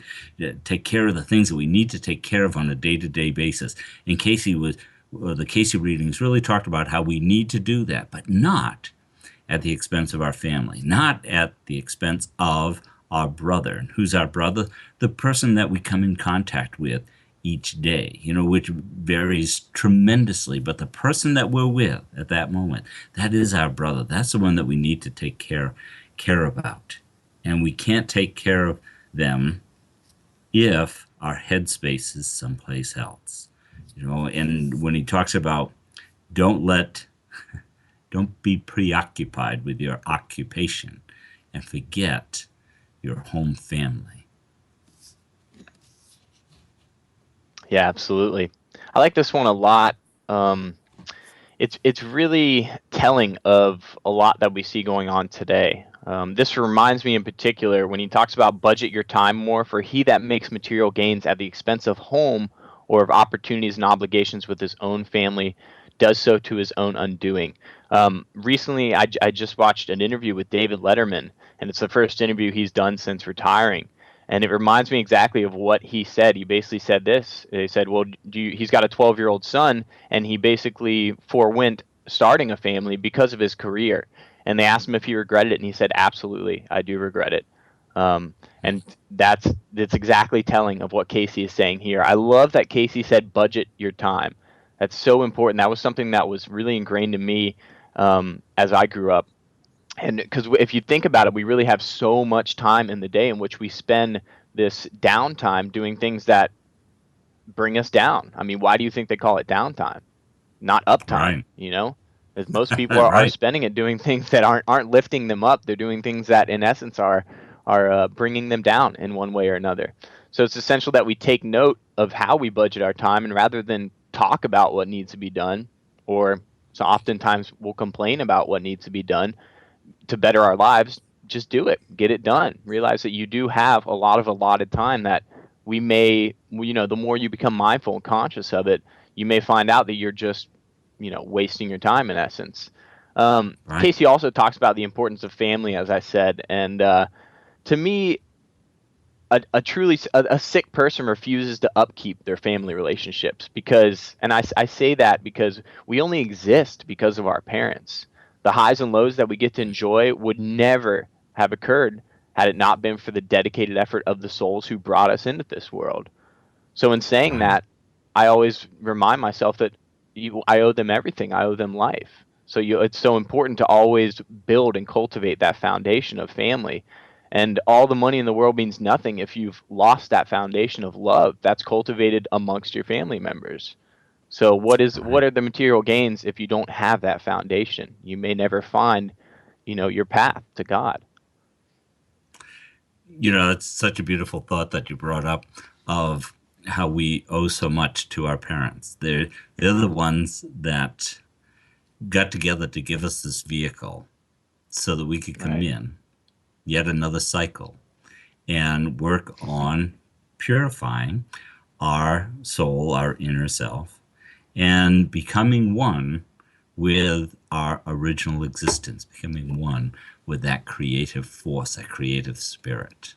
take care of the things that we need to take care of on a day-to-day basis. And the Cayce readings really talked about how we need to do that, but not at the expense of our family, not at the expense of our brother. And who's our brother? The person that we come in contact with each day, which varies tremendously, but the person that we're with at that moment, that is our brother. That's the one that we need to take care about. And we can't take care of them if our headspace is someplace else. And when he talks about don't be preoccupied with your occupation and forget your home family. Yeah, absolutely. I like this one a lot. It's really telling of a lot that we see going on today. This reminds me in particular when he talks about budget your time more, for he that makes material gains at the expense of home or of opportunities and obligations with his own family does so to his own undoing. Recently, I just watched an interview with David Letterman, and it's the first interview he's done since retiring. And it reminds me exactly of what he said. He basically said this. He said, well, he's got a 12-year-old son, and he basically forewent starting a family because of his career. And they asked him if he regretted it, and he said, absolutely, I do regret it. And that's exactly telling of what Cayce is saying here. I love that Cayce said, budget your time. That's so important. That was something that was really ingrained in me as I grew up. And because if you think about it, we really have so much time in the day in which we spend this downtime doing things that bring us down. I mean, why do you think they call it downtime, not uptime? Right. You know, as most people are Right. spending it doing things that aren't lifting them up. They're doing things that, in essence, are bringing them down in one way or another. So it's essential that we take note of how we budget our time, and rather than talk about what needs to be done, or so oftentimes we'll complain about what needs to be done to better our lives, just do it, get it done. Realize that you do have a lot of allotted time that we may, the more you become mindful and conscious of it, you may find out that you're just, wasting your time in essence. Right. Cayce also talks about the importance of family, as I said. And to me, a sick person refuses to upkeep their family relationships because, and I say that because we only exist because of our parents. The highs and lows that we get to enjoy would never have occurred had it not been for the dedicated effort of the souls who brought us into this world. So in saying Right. that, I always remind myself that I owe them everything. I owe them life. So it's so important to always build and cultivate that foundation of family. And all the money in the world means nothing if you've lost that foundation of love that's cultivated amongst your family members. So what Right. are the material gains if you don't have that foundation? You may never find, your path to God. It's such a beautiful thought that you brought up of how we owe so much to our parents. They're the ones that got together to give us this vehicle so that we could come Right. in yet another cycle and work on purifying our soul, our inner self, and becoming one with our original existence, becoming one with that creative force, that creative spirit.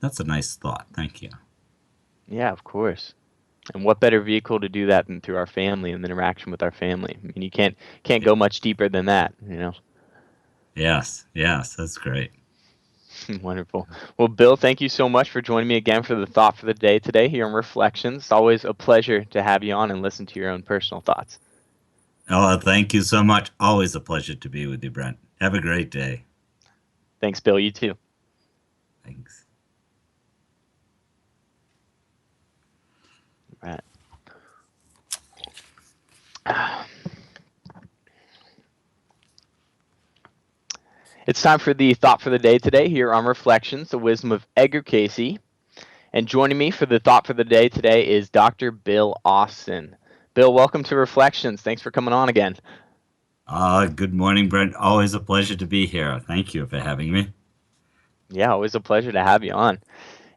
That's a nice thought. Thank you. Yeah, of course. And what better vehicle to do that than through our family and the interaction with our family? I mean, you can't go much deeper than that. Yes, yes, that's great. Wonderful. Well, Bill, thank you so much for joining me again for the thought for the day today here on Reflections. It's always a pleasure to have you on and listen to your own personal thoughts. Oh, thank you so much. Always a pleasure to be with you, Brent. Have a great day. Thanks, Bill. You too. Thanks. Right. It's time for the thought for the day today here on Reflections, the wisdom of Edgar Cayce. And joining me for the thought for the day today is Dr. Bill Austin. Bill, welcome to Reflections. Thanks for coming on again. Good morning, Brent. Always a pleasure to be here. Thank you for having me. Yeah, always a pleasure to have you on.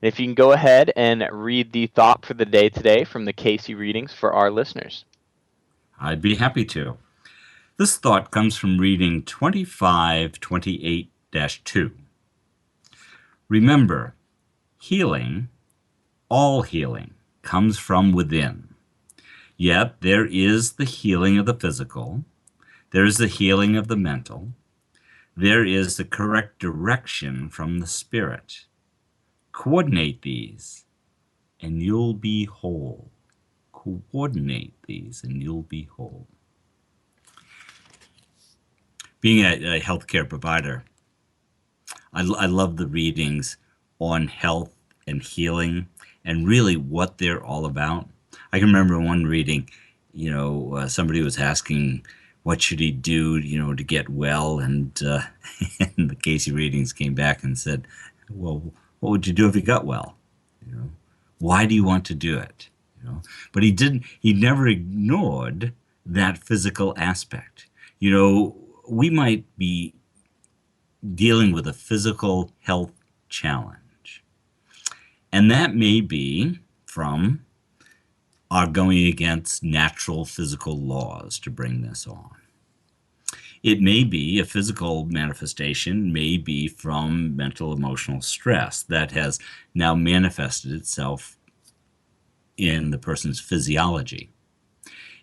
And if you can go ahead and read the thought for the day today from the Cayce readings for our listeners. I'd be happy to. This thought comes from reading 2528-2. Remember, all healing, comes from within. Yet there is the healing of the physical, there is the healing of the mental, there is the correct direction from the spirit. Coordinate these, and you'll be whole. Coordinate these, and you'll be whole. Being a healthcare provider, I love the readings on health and healing and really what they're all about. I can remember one reading, somebody was asking what should he do, to get well, and and the Cayce readings came back and said, well, what would you do if you got well? Why do you want to do it? But he never ignored that physical aspect. We might be dealing with a physical health challenge, and that may be from our going against natural physical laws to bring this on. It may be a physical manifestation, may be from mental emotional stress that has now manifested itself in the person's physiology.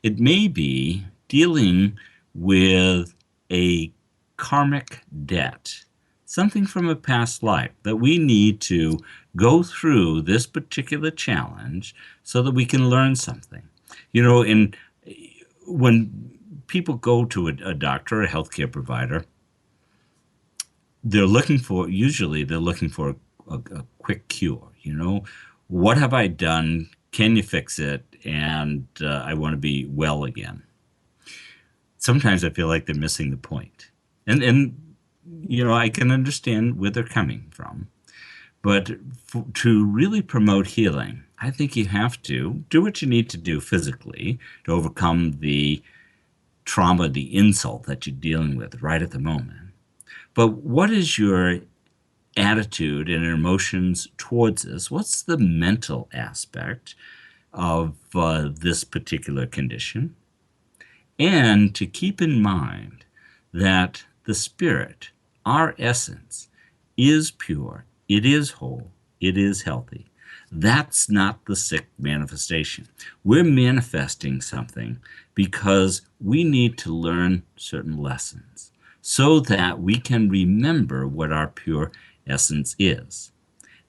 It may be dealing with a karmic debt, something from a past life that we need to go through this particular challenge so that we can learn something. When people go to a doctor, a healthcare provider, usually they're looking for a quick cure. What have I done? Can you fix it? And I want to be well again. Sometimes I feel like they're missing the point. And I can understand where they're coming from. But to really promote healing, I think you have to do what you need to do physically to overcome the trauma, the insult that you're dealing with right at the moment. But what is your attitude and emotions towards this? What's the mental aspect of this particular condition? And to keep in mind that the spirit, our essence, is pure, it is whole, it is healthy. That's not the sick manifestation. We're manifesting something because we need to learn certain lessons so that we can remember what our pure essence is.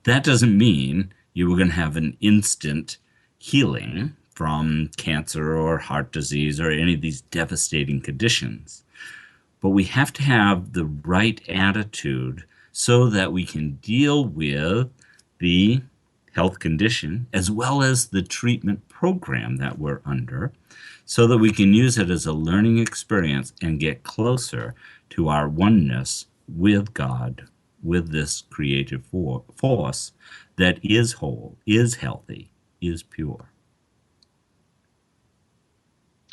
That doesn't mean you were going to have an instant healing from cancer or heart disease or any of these devastating conditions. But we have to have the right attitude so that we can deal with the health condition as well as the treatment program that we're under so that we can use it as a learning experience and get closer to our oneness with God, with this creative force that is whole, is healthy, is pure.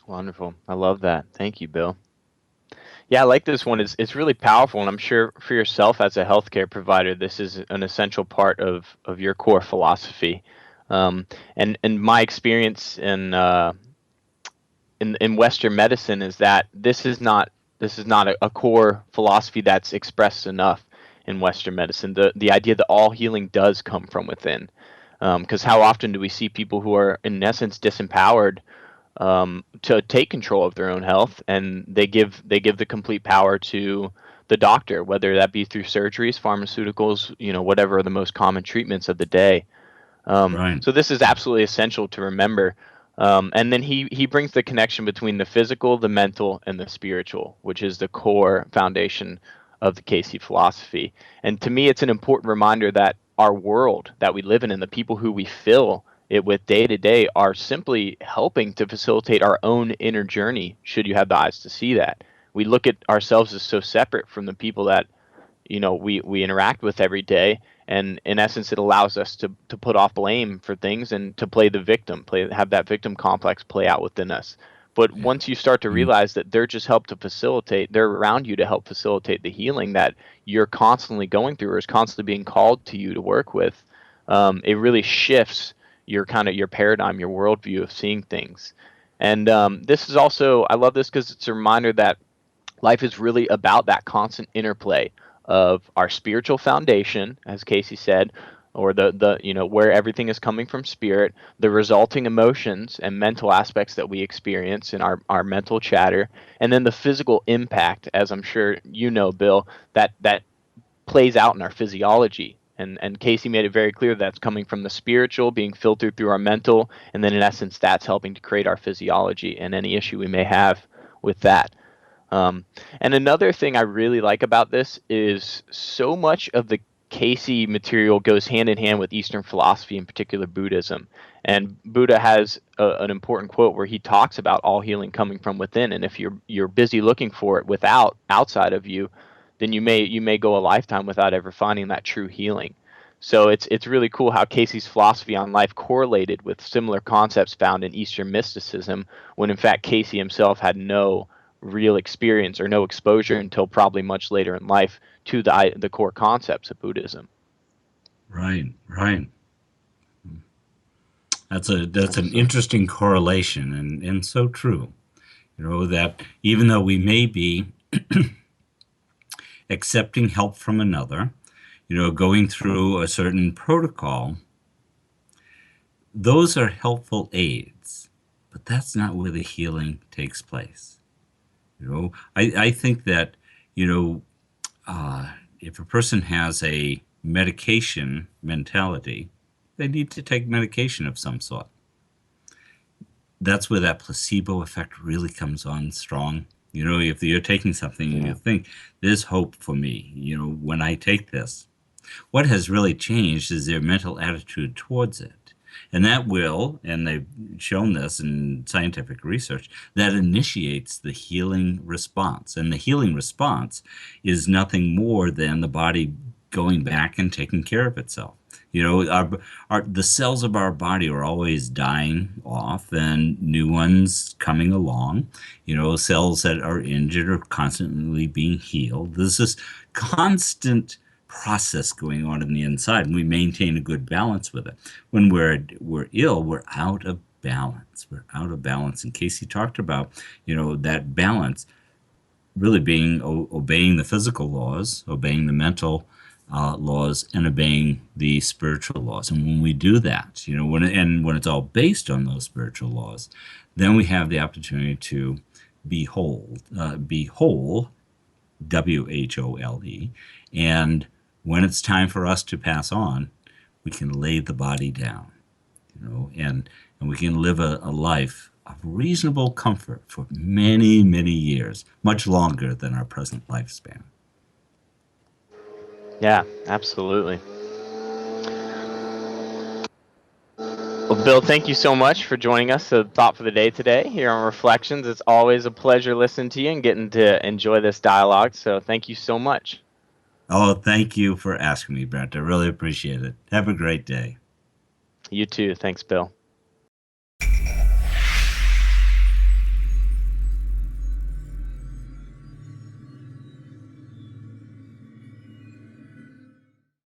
Wonderful. I love that. Thank you, Bill. Yeah, I like this one. It's really powerful, and I'm sure for yourself as a healthcare provider, this is an essential part of your core philosophy. And my experience in Western medicine is that this is not a core philosophy that's expressed enough in Western medicine. The idea that all healing does come from within, because how often do we see people who are in essence disempowered to take control of their own health, and they give the complete power to the doctor, whether that be through surgeries, pharmaceuticals, whatever are the most common treatments of the day. Right. So this is absolutely essential to remember. And then he brings the connection between the physical, the mental, and the spiritual, which is the core foundation of the Cayce philosophy. And to me, it's an important reminder that our world that we live in and the people who we fill it with day to day are simply helping to facilitate our own inner journey, should you have the eyes to see that. We look at ourselves as so separate from the people that we interact with every day, and in essence it allows us to put off blame for things and to play the victim, have that victim complex play out within us. But once you start to realize that they're around you to help facilitate the healing that you're constantly going through or is constantly being called to you to work with, it really shifts your paradigm, your worldview of seeing things. And this is also, I love this because it's a reminder that life is really about that constant interplay of our spiritual foundation, as Cayce said, or the where everything is coming from spirit, the resulting emotions and mental aspects that we experience in our mental chatter, and then the physical impact, as I'm sure you know, Bill, that plays out in our physiology. And Cayce made it very clear that's coming from the spiritual being filtered through our mental, and then in essence that's helping to create our physiology and any issue we may have with that. And another thing I really like about this is so much of the Cayce material goes hand in hand with Eastern philosophy, in particular Buddhism. And Buddha has an important quote where he talks about all healing coming from within. And if you're busy looking for it outside of you, then you may go a lifetime without ever finding that true healing. So it's really cool how Cayce's philosophy on life correlated with similar concepts found in Eastern mysticism, when in fact Cayce himself had no real experience or no exposure until probably much later in life to the core concepts of Buddhism. Right. That's an interesting correlation and so true. That even though we may be accepting help from another, going through a certain protocol, those are helpful aids, but that's not where the healing takes place. I think that, if a person has a medication mentality, they need to take medication of some sort. That's where that placebo effect really comes on strong. If you're taking something and you think, there's hope for me, when I take this, what has really changed is their mental attitude towards it. And that will, and they've shown this in scientific research, that initiates the healing response. And the healing response is nothing more than the body going back and taking care of itself. The cells of our body are always dying off and new ones coming along. Cells that are injured are constantly being healed. There's this constant process going on in the inside, and we maintain a good balance with it. When we're ill, we're out of balance. We're out of balance. And Cayce talked about, that balance really being obeying the physical laws, obeying the mental laws, and obeying the spiritual laws. And when we do that, when it's all based on those spiritual laws, then we have the opportunity to be whole, WHOLE, and when it's time for us to pass on, we can lay the body down, and we can live a life of reasonable comfort for many, many years, much longer than our present lifespan. Yeah, absolutely. Well, Bill, thank you so much for joining us. The thought for the day today here on Reflections. It's always a pleasure listening to you and getting to enjoy this dialogue. So thank you so much. Oh, thank you for asking me, Brent. I really appreciate it. Have a great day. You too. Thanks, Bill.